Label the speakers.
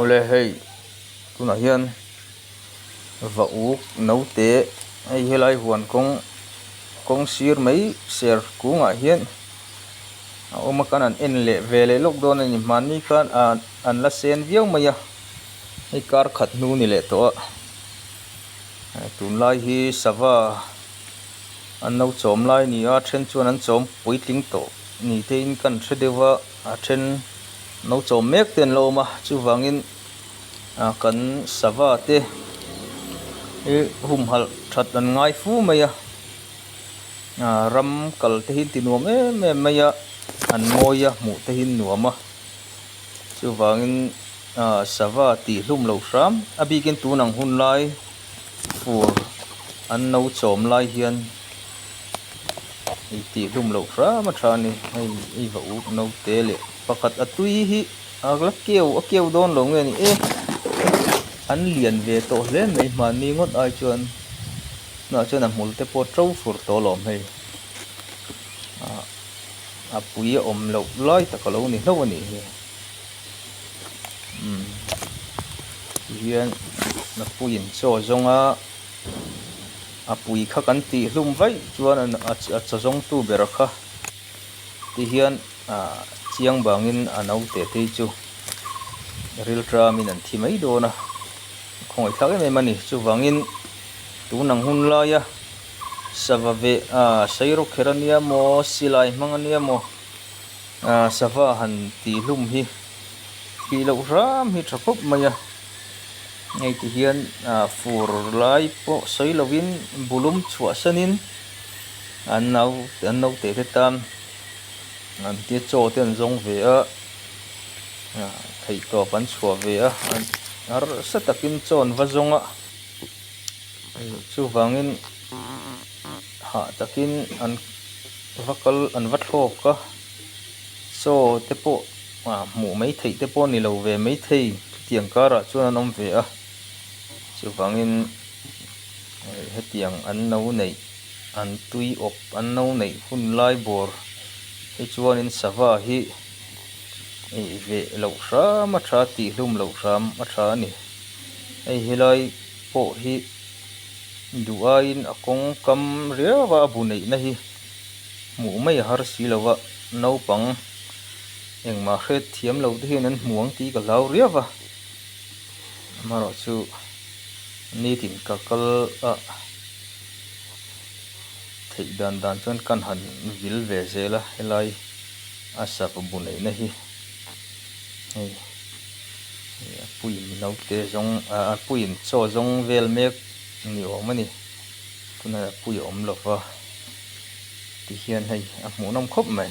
Speaker 1: ole hei tuna hian va uk no te ei helai huan kong sir mai ser kunga hian oma kan an en le vele lok don ani mani kan an la sen viau maya ei kar khat nu ni le to tun lai hi Sava an no chom lai ni a then chuan an chom puitling to ni te in kan thredewa a then no chom mek ten lo ma chu wangin kan Sava te humhalh that an ngai fu maya ram kal te hin tinuam em maya an moya mu te hin nuama chu wangin Sava ti hlum lo ram abikin tunang hun lai fur an no chom lai hian ti hlum lo ram a thani ei va uk no te le pakhat atui hi agla keu don lo nge ni an lian ve to hle mai mani ngot ai chuan na chuan a hmul te po trau fur to lom hei a pui om lo lai takalo ni hlo ani hian na puin chaw zonga a pui kha kan ti hlum vai chuan a chazong tu ber kha ti hian chiang bangin anau te te chu ril tra min an thi mai do na khoi thak em mani chu wangin tu nang hun la ya Sava ve sairo kherania mo silai mangania mo Sava han ti hlum hi ki lo ram hi thakop maya ngay ti hian fur lai po soi lovin bulum chua sanin an nau te tam an ti cho ten zong ve a thei to pan chua ve a ar satakin chon va zonga chu wangin ha takin an vakal an vat hok ka so te po mu mai thei te po ni lo ve mai thei tiang kara chuan an om ve a chu wangin hetiang an no nei an tui op an no nei hun lai bor he chuanin Sava hi ei ve lo ram a tha ti hlum lo ram a tha ni ei helai po hi duain akong kam rewa bu nei na hi mu mai har si lowa no pang engma hret thiam lo te hian an muang ti ka lau rewa maro chu ni tin kakal thei dan chuan kan han vil ve zela helai asap bu nei na hi hei puin no te zong puin chaw zong vel mek ni om ani tuna pui om lo wa ti hian hei a hmu nom khop mai